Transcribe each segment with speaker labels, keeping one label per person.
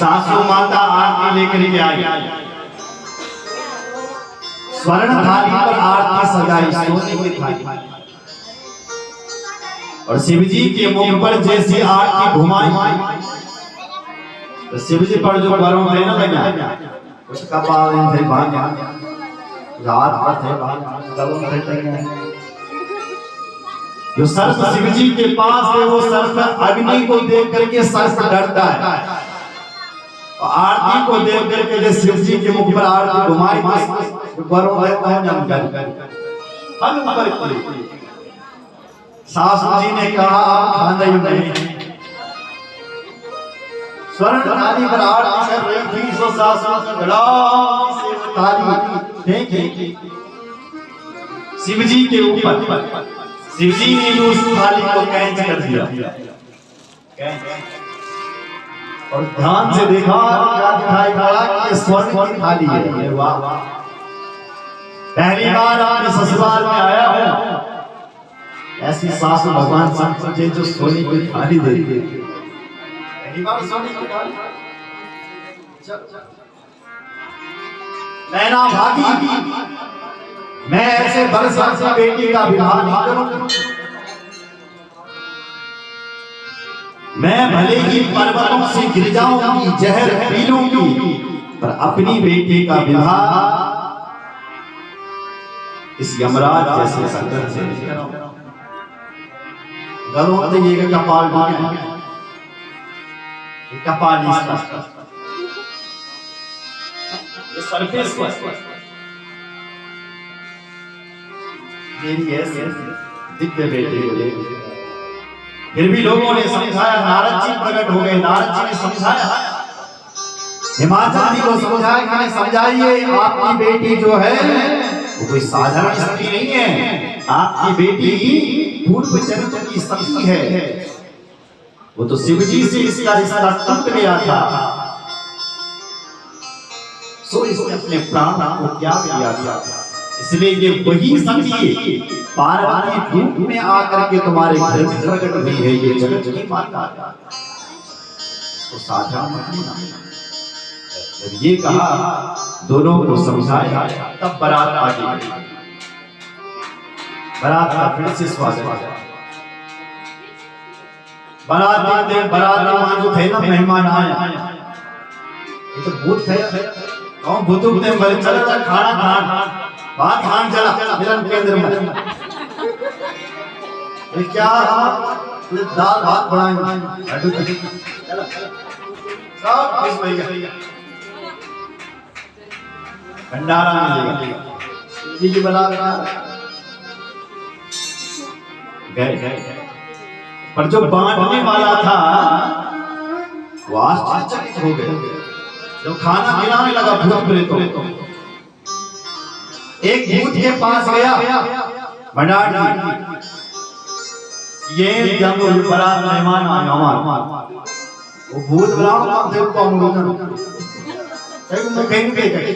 Speaker 1: सासू माता आरती लेकर के आई, स्वर्ण थाली पर आरती सजाई, सोने की थाली, और शिव जी के मुख पर जैसी आरती घुमाई तो शिव जी पर जो वरुण थे ना लगा, उसका पावन थे भाग रात पर थे भाग, जो सर्प शिव जी के पास है वो सर्प अग्नि को देख करके सर्प डरता है, और आरती को देख करके जब शिव जी के मुख पर आरती घुमाई तो वरुण है कौन जानकर सासू जी ने कहा आप खाना ही नहीं, स्वर्ण थाली पर आरती कर रही थी, सो सासू से थाली फेंकी शिव जी के ऊपर, शिव जी ने उस थाली को कैच कर दिया, और ध्यान से देखा क्या दिखाई पड़ा कि स्वर्ण की थाली है। वाह, पहली बार अपने ससुराल में आया हूं, ऐसी सासू भगवान शंकर जी जो सोने की थाली देती है, पहली बार सोने की थाली। नैना भागी, मैं ऐसे बरसाती बेटी का विवाह नहीं करूंगा, मैं भले ही पर्वतों से गिर जाऊंगी, जहर पी लूंगी, पर अपनी बेटी का विवाह इस यमराज जैसे संकट से नहीं करूंगा। गलों से ये कपाल ढूंढे, कपाल ये सरफेस पर मेरी ऐसे दिव्य बेटी को देख, फिर भी लोगों ने समझाया, नारद जी प्रकट हो गए, नारद जी ने समझाया, हिमाचल जी को समझाया, समझाइए आपकी बेटी जो है वो कोई साधारण स्त्री नहीं है, आपकी बेटी पूर्व जन्म की स्त्री है, वो तो शिव जी से इसका रिश्ता टूट गया था, सो इसने अपने प्राण को त्याग दिया था, इसलिए ये वही सती पार्वती रूप में आकर के तुम्हारे घर में प्रकट हुई है, ये जगत की माता, इसको साधारण मत लेना। जब ये कहा, दोनों को समझाया, तब बारात आ गई, बारात का फिर से स्वागत, बारात जो थे ना मेहमान आए, ये तो भूत थे, कौन भूतों ने बोले चल चल खाना खा, बात खान चला मिलन केंद्र में, ये क्या दाल भात बनाएंगे, सब खुश हो गए, भंडारा मिलेगा, जी बना गए, पर जो बांटने वाला था वो आश्चर्यचकित हो गए, जब खाना खिलाने लगा भूत प्रेतों, एक भूत के पास गया, भंडार ये जब बारात मेहमान आए, वो भूत ब्राह्मण देव को अनुरोध कई में कहीं के कहीं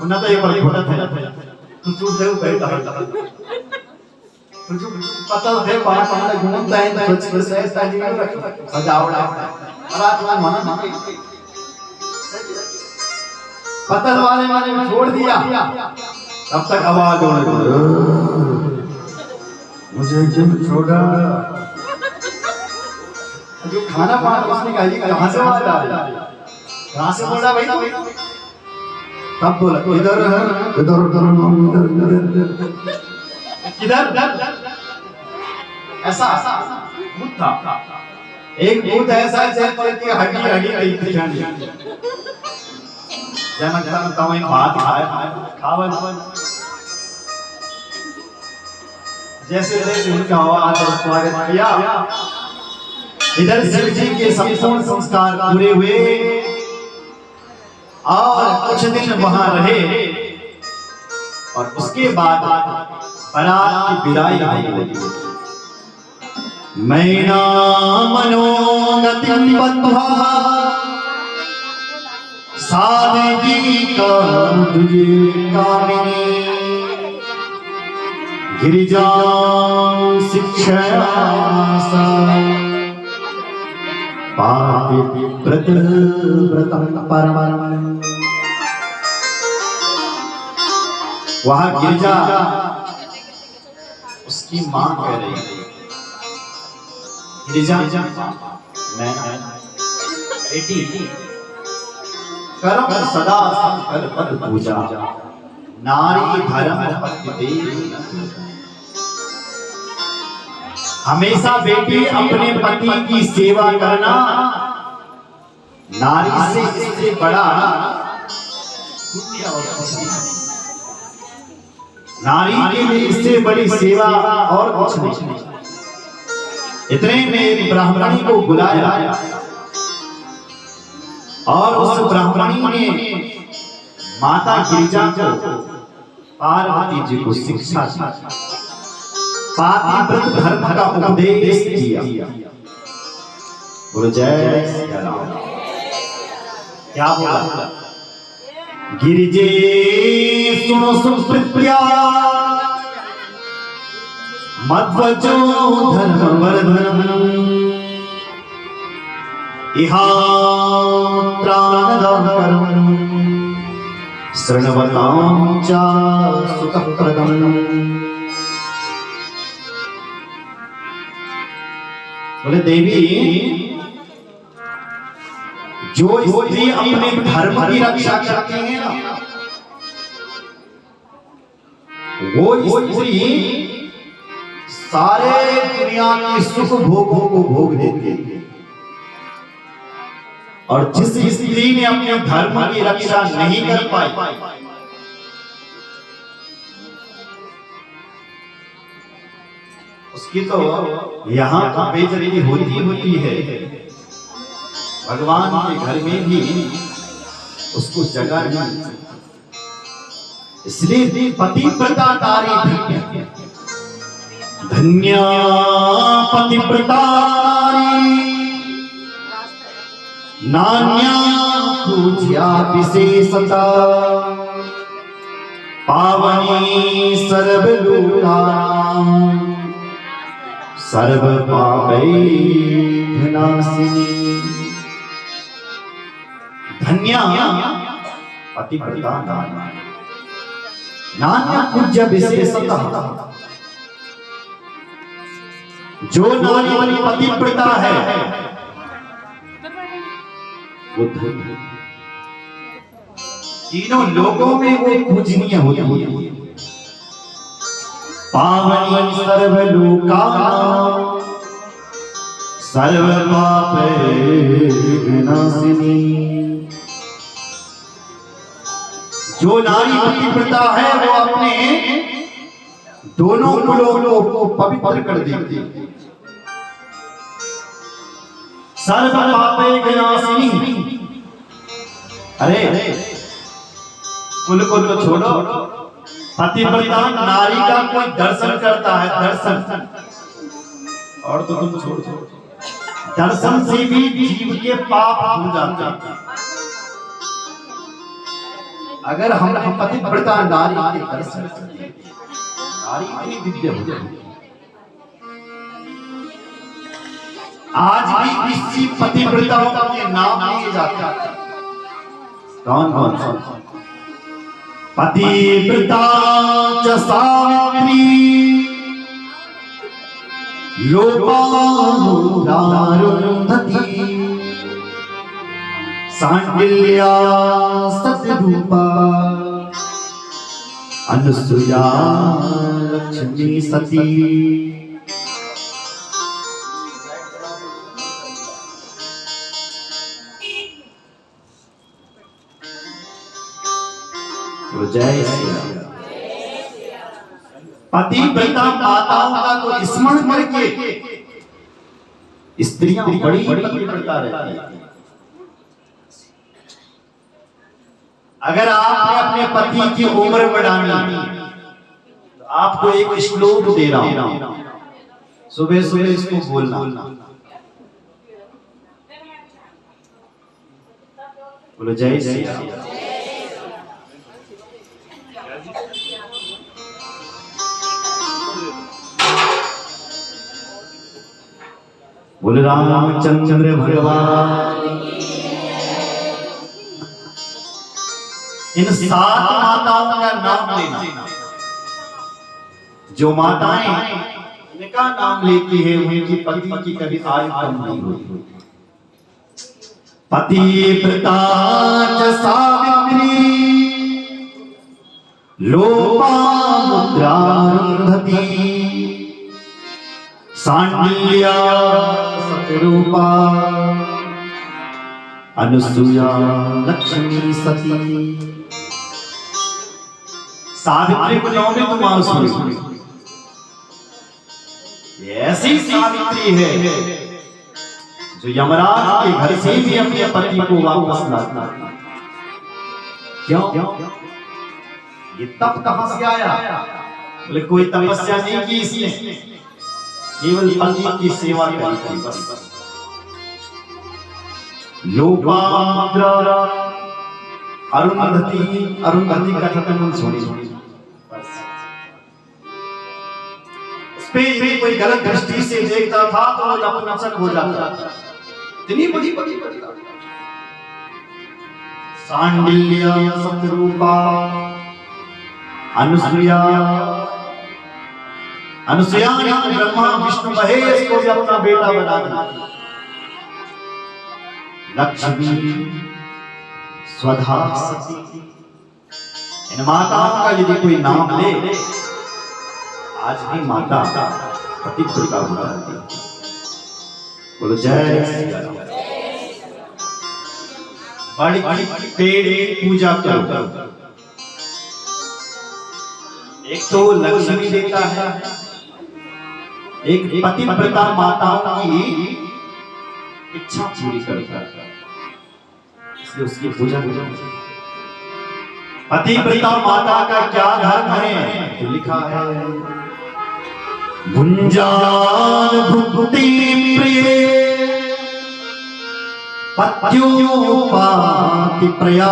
Speaker 1: उन्हें तो ये पर छोटा था, तू देव बैठा तुझे पता है बाहर पानी घूमता है तो कुछ से ऐसा नहीं रख सजावट बारात वाला माना पतल वाले छोड़ दिया, तब तक आवाज होने लगी, मुझे क्यों छोड़ा, जो खाना पाना उसने कहा ये कहां से आवाज आ रही है, कहां से बोला भाई, तब बोला इधर इधर किधर, ऐसा भूत था, एक भूत ऐसा जैसे हड्डी हड्डी थी, जनक तमई भात खावन जैसे जैसे उनका आवाज स्वागत किया, इधर शिव जी के संपूर्ण संस्कार पूरे हुए और कुछ दिन वहां रहे, और उसके बाद बारात की विदाई होने लगी। मैना मनोगतिं बद्ध्वा साधकी काम तुझे कामिनी, गिरिजां शिक्षया पातिव्रत व्रतम परमं। वहां गिरजा उसकी मां कह रही है, गिरजा मैं बेटी करम सदा संकर पद पूजा, नारी धर्म पति देव। हमेशा बेटी अपने पति की सेवा करना नारी से इससे बड़ा पुण्य और कुछ नहीं। नारी के लिए इससे बड़ी सेवा और कुछ नहीं। इतने में ब्राह्मणी को बुलाया और उस ब्राह्मणी ने माता गिरिजा को पार्वती जी को शिक्षा दी, पातिव्रत धर्म का उपदेश किया। बोलो जय श्री राम। क्या बोला? गिरिजे सुनो सुप्रिया मध्वजो धर्म वर्धनम, इहा त्राणदानकरम शृण्वतां च सुखप्रदम्। बोले देवी, जो स्त्री अपने धर्म की रक्षा करती है ना, वो स्त्री सारे दुनिया के सुख भोगों को भोग देती है। और जिस स्त्री ने अपने धर्म की रक्षा नहीं कर पाई, उसकी तो यहां तो बेइज्जती होती है, भगवान के घर में भी उसको जगह नहीं। इसलिए पतिव्रता नारी धन्या पतिव्रता नान्या पूज्या विशेषता, पावनी सर्वलोकानां सर्व पापैः नाशिनी। धन्या पतिव्रता नान्या पूज्य विशेषता, जो नारी पतिव्रता है वो धन्य, तीनों लोगों में वो पूजनीय होती है। पावनी सर्वलोकानां सर्व पापैः नाशिनी। जो नारी पतिव्रता है वो अपने दोनों कुलों को पवित्र कर देती है। सर्व पापैः नाशिनी। अरे कुल को तो छोड़ो, पतिव्रता नारी का कोई दर्शन करता है, दर्शन, और तो तुम छोड़ो, दर्शन से भी जीव के पाप धुल जाते हैं। अगर हम पतिव्रता नारी के दर्शन करते, नारी इतनी दिव्य हो जाती। आज भी किसी पतिव्रताओं के नाम लिए जाते हैं। कौन कौन? पतिव्रता च सावित्री, लोपामुद्रारुन्धती, सांडिल्या सतरूपा, अनुसुया लक्ष्मी सती। जय श्री राम। पतिव्रता माताओं का तो स्मरण करके स्त्रियां बड़ी पतिव्रता रहती हैं। अगर आपने अपने पति की उम्र बढ़ानी तो आपको एक श्लोक दे रहा हूं, सुबह सुबह इसको बोलना। बोलो जय श्री राम। बोले रामचंद्र भगवान। इन 7 माताओं का नाम लेना। जो माताएं इनका नाम लेती है उनकी पति की कभी आयु कम नहीं होती। पतिव्रता च सावित्री लोपामुद्रारुन्धति सांडिल्या सतरूपा अनुसूया लक्ष्मी सती। सावित्री को नाम में तुम्हारा सुनो। ऐसी सावित्री है जो यमराज के घर से भी अपने पति को वापस लाता। क्यों? ये तप कहां से आया? बोले कोई तपस्या नहीं की इसने, केवल पति की सेवा करी थी बस। लोपामुद्रा अरुंधति, अरुंधति का ठिकाना सुनी। पे कोई गलत दृष्टि से देखता था तो वो नपुंसक हो जाता था। इतनी बड़ी सांडिल्य सतरूपा अनुसूया। अनुसूया ने ब्रह्मा विष्णु महेश को भी अपना बेटा बना दिया। लक्ष्मी स्वधा सती। इन माताओं का यदि कोई नाम ले, आज भी माता पतिव्रता बुलाती है। बोलो जय श्री राम। बड़ी पेड़ की पूजा करो। एक तो लक्ष्मी देता है, एक पतिव्रता माताओं की इच्छा पूरी करता है, इसलिए उसकी पूजा करो। पतिव्रता माता का क्या धर्म है? तो लिखा है भुंजान भुक्ति प्रिय पत्योपाति प्रया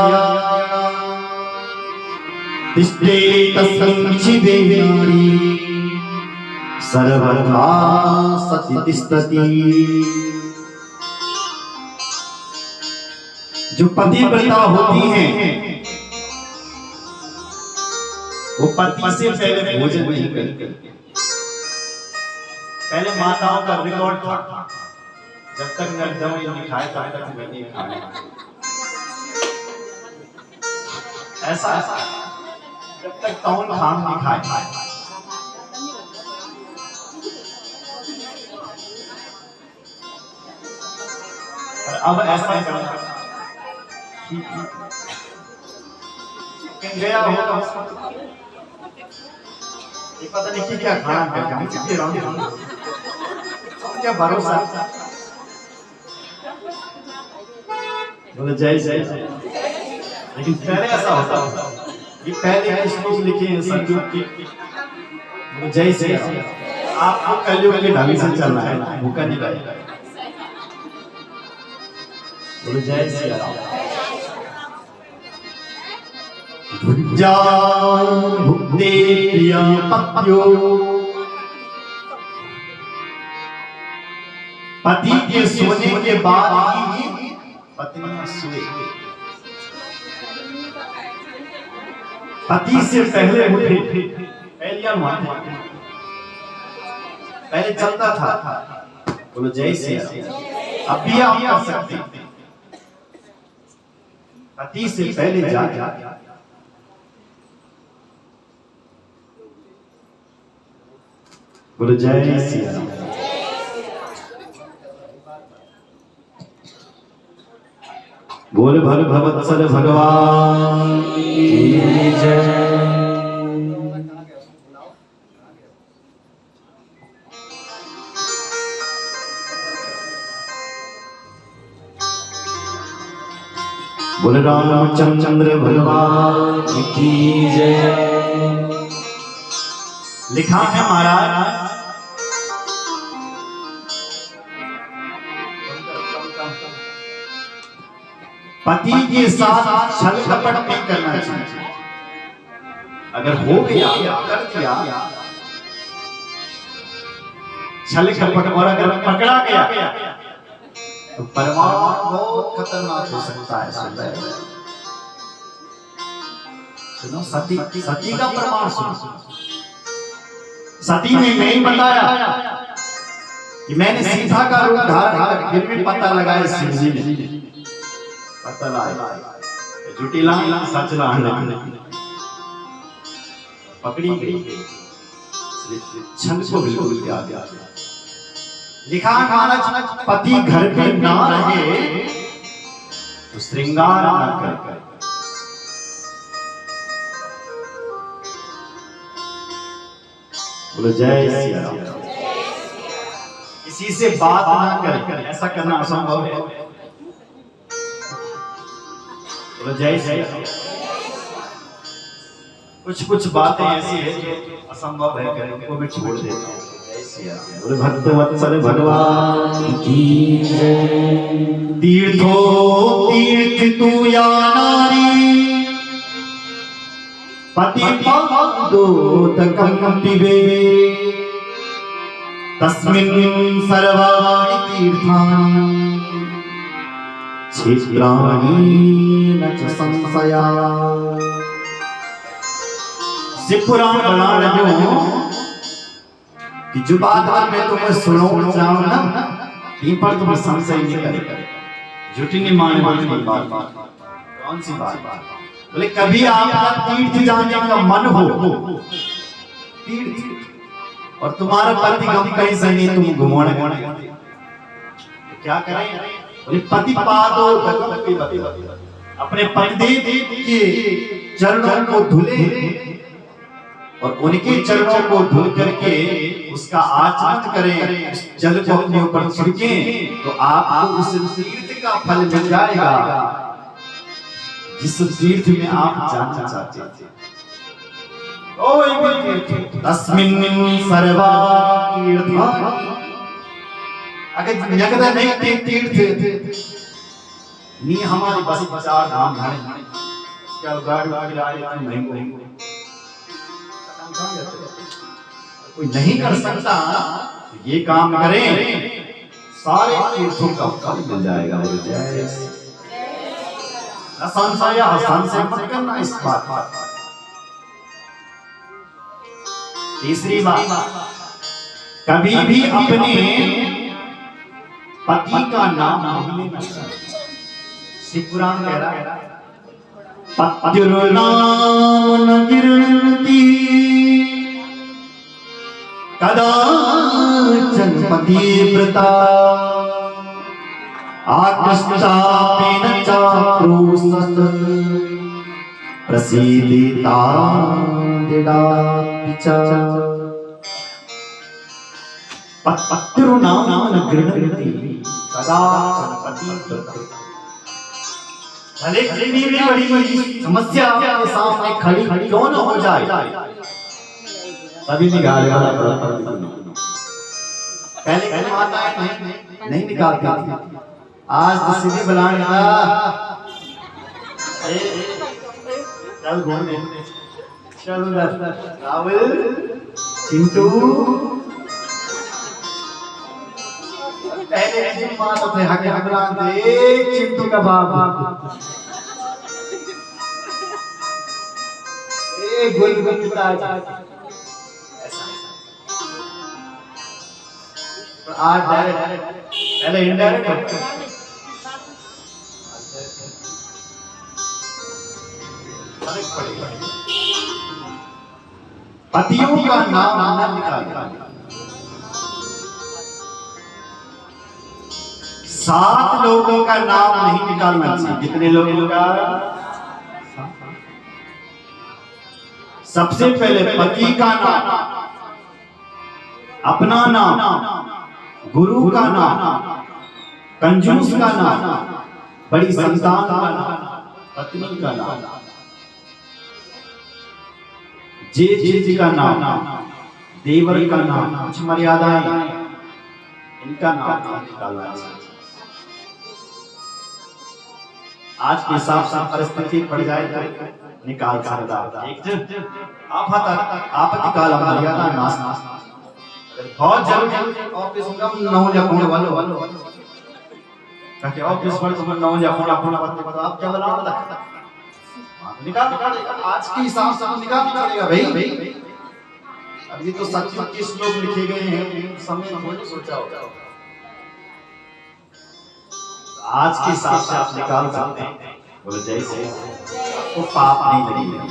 Speaker 1: तिष्ठे तस्मिन् शिवे नारी सर्वथा सती तिष्ठति। जो पतिव्रता होती हैं वो पति से पहले भोजन नहीं करती। पहले माताओं का रिकॉर्ड था, जब तक नरजमी नहीं खाए तब तक मैं नहीं खाया। ऐसा जब तक तौन खाम नहीं खाए। अब ऐसा गया होगा, पता नहीं कि क्या खाना करके क्या भरोसा। बोले जय जय। लेकिन पहले ऐसा होता कि पहले श्लोक लिखे हैं संयोग के जय से आपको कलयुग के ढंग से चलना है, भूखा नहीं रहेगा। बोले जय श्री राम। भुंजान भुक्ते प्रिया पत्यो। पति के सोने के बाद ही पत्नी सोए। पति से पहले उठे, पहले चलता था। बोलो जय श्री राम। अब भी आप कर सकते हैं, पति से पहले जा। बोलो जय श्री राम। बोल भल भवत्सल भगवान की जय। बोल रामचंद्र भगवान की जय। लिखा है महाराज, पति के साथ छल कपट नहीं करना चाहिए। अगर हो गया कर दिया छल कपट और अगर पकड़ा गया तो परिवार बहुत खतरनाक हो सकता है। सुनो सती, सती का प्रमाण सुनो। सती ने नहीं बताया कि मैंने सीता का रूप धारण किया, फिर भी पता लगाया शिव जी ने पता लगाया जुटिला सच लाने पकड़ी गई, छल को बिल्कुल त्याग दिया। लिखा महाराज पति घर पे ना रहे तो श्रृंगार न कर। बोलो जय सिया राम। किसी से बात ना कर, ऐसा करना असंभव है। बोलो जय सिया राम। कुछ कुछ बातें ऐसी है जो असंभव है, कर उनको मैं छोड़ देता हूँ। बोले भक्त वत्सल भगवान की जय। तीर्थो तीर्थ तू या नारी पति पादोदकं पिबे तस्मिन् सर्वाणि तीर्थानि क्षेत्राणि न च संशया। शिव पुराण बना रहे हो कि जो बात मैं तुम्हें सुनाऊं ना, इन पर तुम संशय नहीं करेगा। झूठी नहीं माने वाली बात। कौन सी बात? बोले कभी आपका तीर्थ जाने का मन हो, तीर्थ, और तुम्हारा पति गम कहीं से नहीं, तुम घुमाने तो क्या करें? बोले पति पादो अपने पतिदेव के चरणों को धुले और उनके चरणों को धुल करके उसका आचरण करें, जल को अपने ऊपर छिड़कें तो आपको उस तीर्थ का फल मिल जाएगा जिस तीर्थ में आप जाना चाहते थे। कोई भी तीर्थ, तस्मिन् सर्वाणि तीर्थानि, अगर जगदा नहीं तीर्थ नहीं हमारी बस 4 धाम है, क्या गाड़ी आए नहीं कोई नहीं कर सकता, तो ये काम करें, सारे तीर्थों का फल मिल जाएगा। संशय मत करना इस बात। तीसरी बात, कभी भी अपने पति का नाम नहीं लेना। शिव पुराण कह रहा है पत्युर्नाम न गिरन्ति कदाचन पतिव्रता आकृष्टापेन चाप्रोसत् प्रसीदिता दिडापि च। पत्युर्नाम न गिरन्ति कदाचन पतिव्रता। भले कितनी भी बड़ी समस्या आपके सामने खड़ी क्यों न हो जाए, तभी निकाले वाला पहले माताएं नहीं निकालती थी, आज तो सीधी बुलाने चल घूमने, चल राहुल चिंटू। पहले ऐसी माता थे हक बुलाते चिंटू का बाप, गोल आज डायरेक्ट, पहले इनडायरेक्ट। पतियों का नाम न निकालना। 7 लोगों का नाम नहीं निकालना चाहिए। कितने लोगों का? सबसे पहले पति का नाम, अपना नाम, गुरु का नाम, कंजूस का नाम, बड़ी संतान का नाम, पत्नी का नाम, जेठ का नाम, देवर का नाम, कुछ मर्यादाएं, इनका नाम निकालना चाहिए। आज के हिसाब से परिस्थिति पड़ जाए तो निकाल सकता। आपत्ति काल मर्यादा नाश बहुत जरूरी ऑफिस में नौ या कोने वालों ताकि ऑफिस पर तुम नौ या कोना कोना बात आप क्या बनाओ बता निकाल आज के हिसाब से निकाल पड़ेगा भाई। अब ये तो सच के श्लोक लिखे गए हैं, समय थोड़ी सोचा होगा। आज के हिसाब से आप निकाल सकते हैं, बोले जैसे आपको पाप नहीं लगेगा,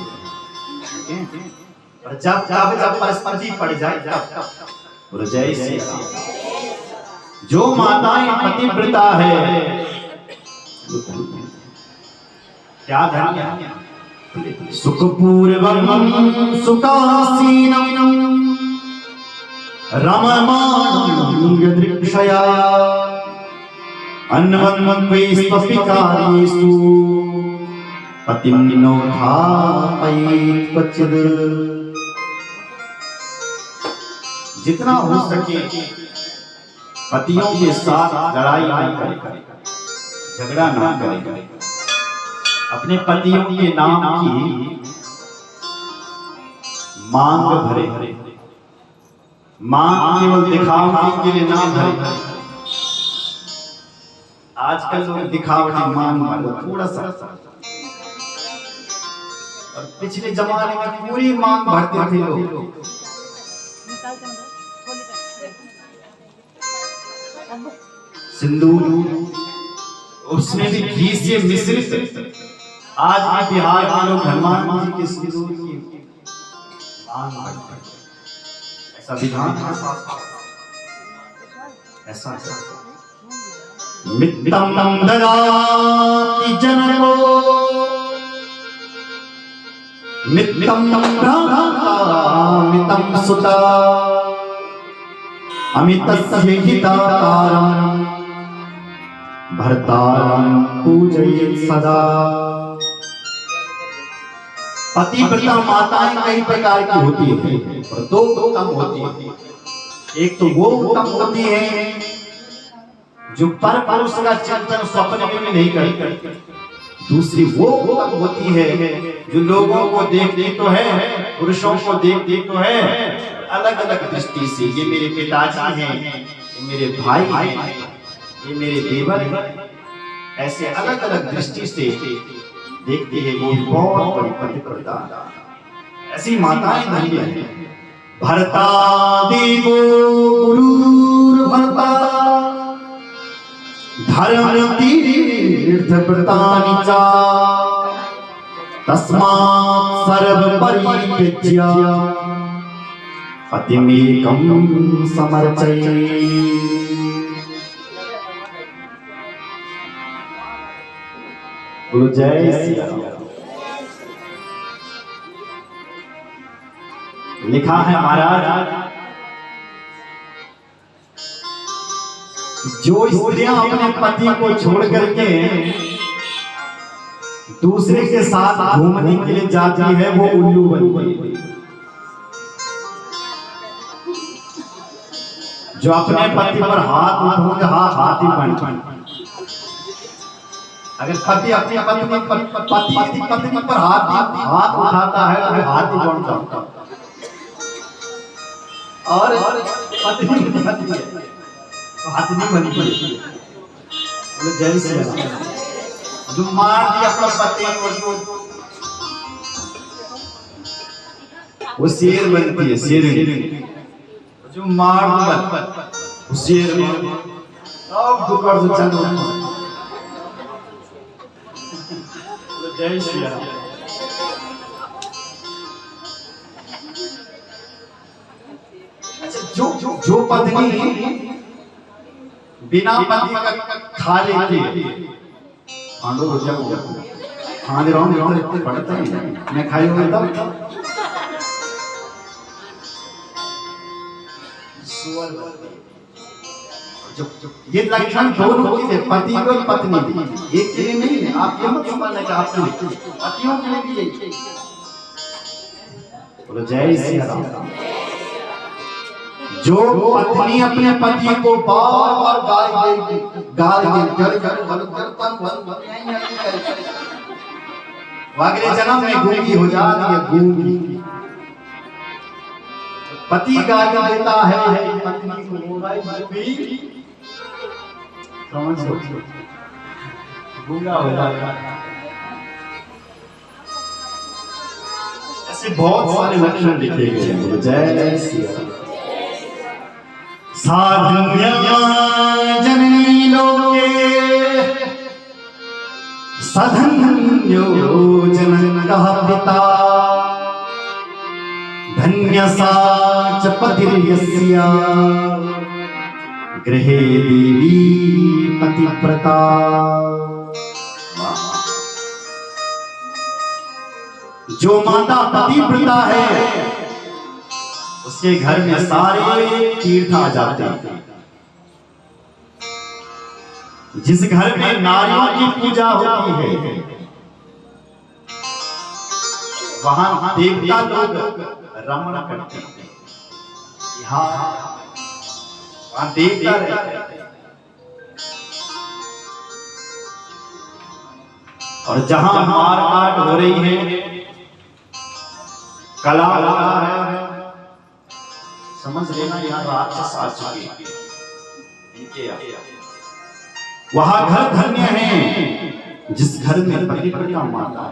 Speaker 1: ठीक है। और जब परिस्थिति पड़ जाए तब बोले जैसे जो माताएं पतिव्रता है क्या धन्य सुखपूर्वम सुखासीनम रममाणं यदृक्षया अन्वन्वैस्त्वपिकार्येषु पतिं नोत्थापयेत् क्वचिद्। जितना हो सके पतियों के साथ लड़ाई ना करें, झगड़ा ना करें, अपने पतियों के नाम की मांग भरे, मांग केवल दिखावटी के लिए ना भरे। आजकल लोग दिखावटी मांग भरे थोड़ा सा, और पिछले जमाने में पूरी मांग भरते थे लोग। सिंदूर उसमें भी घी से मिश्रित। आज भी बिहार के लोग हनुमान जी के सिंदूर की मांग करते हैं। ऐसा विधान ऐसा मित्तम ददाति जनको मित्तम भ्राता मित्तम सुता अमितस्य हिताकारं भर्तारं पूजयेत् सदा। पतिव्रता माताएं कई प्रकार की होती है, और दो उत्तम होती है। एक तो वो उत्तम होती है जो पर पुरुष का चिंतन स्वप्न में नहीं करती। दूसरी वो उत्तम होती है जो लोगों को देखती तो है, पुरुषों को देखती तो है अलग अलग दृष्टि से। ये मेरे पिताजी हैं, ये मेरे भाई हैं, ये मेरे देवर हैं, ऐसे अलग अलग दृष्टि से देखते हैं। वो बहुत बड़ी पतिव्रता, ऐसी माताएं धन्य हैं। भर्ता देवो गुरुर्भर्ता धर्म तीर्थ व्रतानि च तस्मात् सर्व परित्यज्य पतिमेकं समर्चयेत्। बोलो जय श्री राम। लिखा है महाराज, जो स्त्रियां अपने पति को छोड़ करके दूसरे के साथ घूमने के लिए जाती है वो उल्लू बनती है। जो अपने पति पर हाथ उठाते हाथी बन। अगर पति अपनी पत्नी पर हाथ उठाता है तो हाथी बन जाता है, और पत्नी उठाती है तो हाथी बनती है। जय श्री राम। जो मार दिया अपना पति वो शेर बनती है, शेर। जो मार वो शेर अब दुकर से चल। जय श्री राम। अच्छा, जो पत्नी बिना पति का खा लेती है, खांडो हो जाओ खा दे रहा हूँ इतने पड़ता है, मैं खाई हुई तब ये लक्षण दोनों की थे, पति और पत्नी की। एक के लिए नहीं है, आप ये मत समझना कि आपके लिए, पतियों के लिए भी यही। बोलो जय श्री राम। जो पत्नी अपने पति को बार बार अगले जन्म में गूंगी हो जाती है, गूंगी। पति गाली देता है पत्नी को मोबाइल भी समझ गूंगा हो जाएगा। ऐसे बहुत सारे लक्षण लिखे गए हैं। जय श्री राम। साधन्या जननी लोके सधन्यो जनकः पिता धन्य सा च पतिर्यस्य गृहे देवी पतिव्रता। जो माता पतिव्रता है उसके घर में सारे तीर्थ आ जाते हैं। जिस घर में नारियों की पूजा होती है वहां देवता लोग रमण करते हैं। यहाँ वहां देवता रहते हैं। और जहां मारकाट हो रही है, कला हो रहा है, समझ लेना यहाँ राक्षस आ चुके इनके वहां घर धन्य है जिस घर में पतिव्रता माता है।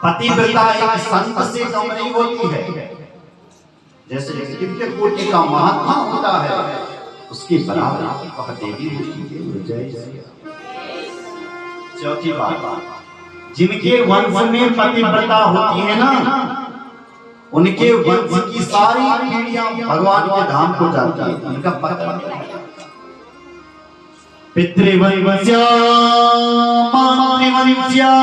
Speaker 1: पतिव्रता एक संत से कम नहीं होती है। जैसे दिव्य कोटि का महात्मा होता है उसकी बराबर वह देवी होती है। चौथी बात, जिनके वंश में पतिव्रता होती है ना, उनके वंश की सारी पीढ़ियां भगवान के धाम को जाती है। उनका पता नहीं। पितृवंश्या मातृवंश्या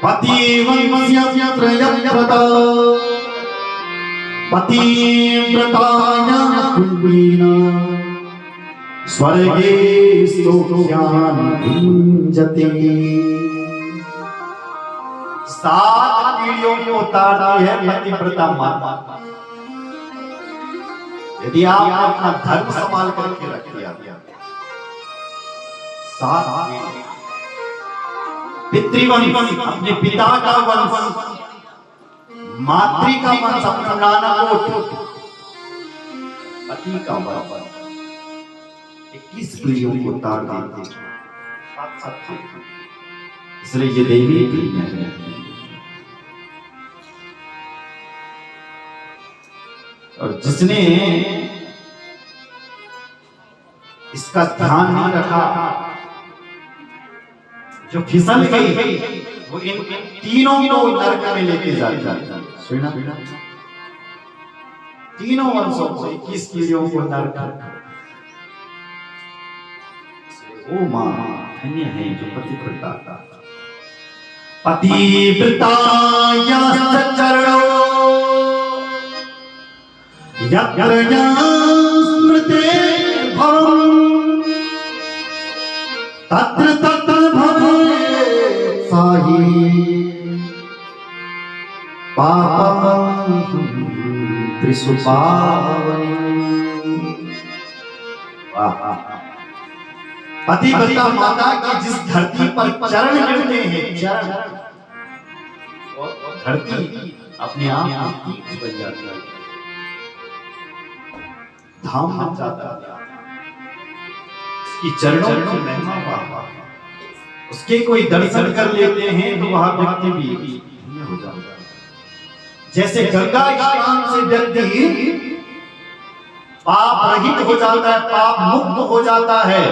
Speaker 1: पतिवंश्या त्रयव्रता पतिव्रताया कुलीना स्वर्गे स्तोत्र्यान् भुञ्जते। 7 पीढ़ियों को उतारती है पतिव्रता माता। यदि आप अपना धर्म संभाल करके रखिए, 7 पितृवंश अपने पिता का वंश, मातृ का वंश अपना नाना कोट, पति का वंश 21 पीढ़ियों को उतार देते। इसलिए ये देवी है। और जिसने इसका ध्यान नहीं रखा, जो फिसल गई, वो इन तीनों को नरक में लेके जाता है। सुना तीनों वंशों को 21 पीढ़ियों को नरक। ओ मां धन्य है जो पतिव्रता था। पतिव्रताया चरणो यत्र स्मृते भवम् तत्र तत्र भवेत् साहि पापं त्रिषु पावनी। पतिव्रता माता की जिस धरती पर चरण गिरते हैं, चरण धरती अपने आप तीर्थ बन जाती है, धाम बन जाता है। इसकी चरणों की महिमा वाह। उसके कोई दर्शन कर लेते हैं तो वह व्यक्ति भी हो जाता है। जैसे गंगा स्नान से व्यक्ति पाप रहित हो जाता है, पाप मुक्त हो जाता है,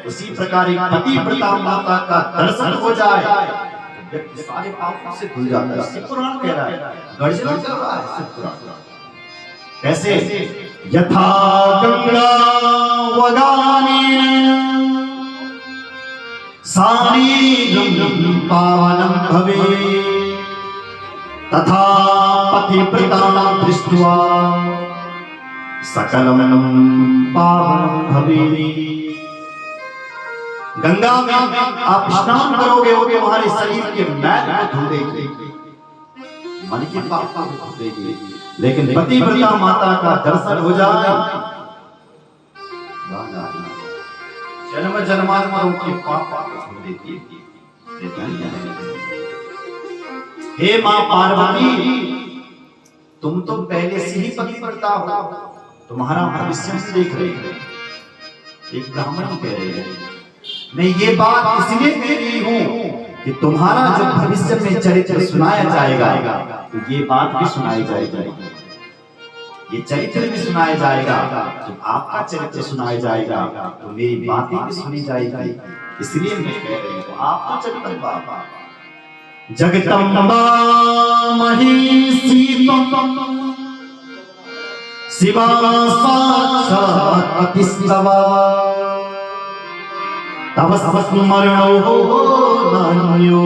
Speaker 1: उसी प्रकार पतिव्रता माता का दर्शन हो जाए व्यक्ति सारे पापों से धुल जाता है। पुराण कह रहा है, गर्जना कर रहा है पुराण। कैसे? यथा गंगा वगानेन सानीरं पावनं भवेत् तथा पतिव्रता दृष्ट्वा सकलं पावनं भवेत्। गंगा में आप स्नान करोगे वो तुम्हारे शरीर के मैल को धो देगी, मन के पाप को धो देगी। लेकिन पतिव्रता माता का दर्शन हो जाए, जन्म जन्मांतरों के पाप को धो देती है। हे मां पार्वती, तुम तो पहले से ही पतिव्रता हो, तुम्हारा भविष्य से देख रहे हैं। एक ब्राह्मण कह रहे हैं, मैं ये बात इसलिए कह रही हूं कि तुम्हारा जो भविष्य में चरित्र सुनाया जाएगा, तो ये बात भी सुनाई जाएगी, ये चरित्र भी सुनाया जाएगा। जब आपका चरित्र सुनाया जाएगा तो मेरी बातें भी सुनी जाएगी। इसलिए मैं कह रही हूँ, आप तो चरित्र बाबा जगदम्बा महिषी शिवा साक्षात् पतिस्तवा तव स्मरणो नान्यो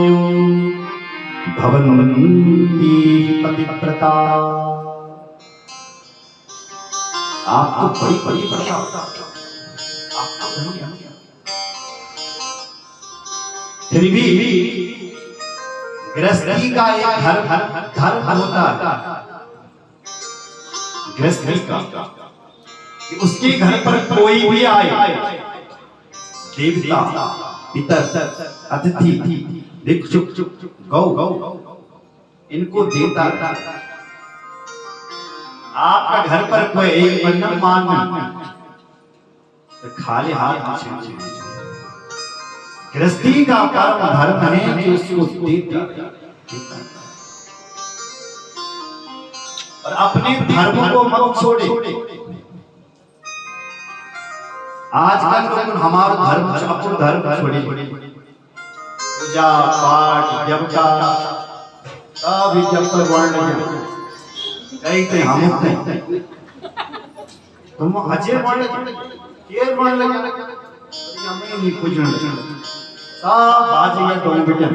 Speaker 1: भवन्ति पतिव्रता। आप तो बड़ी बड़ी प्रजा, आप तो धन्य, फिर भी गृहस्थी का एक धर्म होता है, गृहस्थी का कि उसके घर पर कोई भी आए, देवता, पितर, अतिथि, भिक्षुक, गौ, इनको देता। आपका घर पर कोई अन्न मांगे तो खाली हाथ नहीं। गृहस्थी का परम धर्म है कि उसको देता और अपने धर्म को मत छोड़े। आजकल लोग हमारा धर्म अपना धर्म छोड़े, पूजा पाठ व्यवचार सभी जब तक वर्ण कहते हम तुम अजय वर्ण केर वर्ण लगे हमें नहीं पूछना सब बाजे या दो बेटा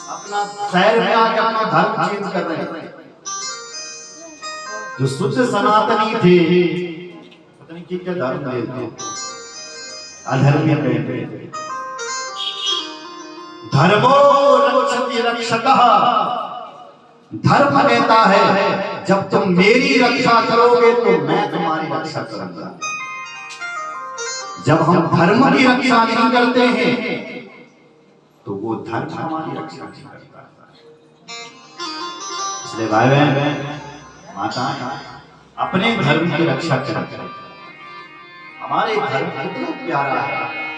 Speaker 1: अपना शहर में आके अपना धर्म चेंज कर रहे हैं। जो शुद्ध सनातनी थे पता नहीं क्या धर्म थे, अधर्मी बैठे। धर्मो रक्षति रक्षकः, धर्म कहता है जब तुम मेरी रक्षा करोगे तो मैं तुम्हारी रक्षा करूंगा। जब हम धर्म की रक्षा नहीं करते हैं तो वो धर्म हमारी रक्षा नहीं करता। इसलिए भाई बहन माता अपने धर्म की रक्षा करें। हमारे धर्म कितना प्यारा है।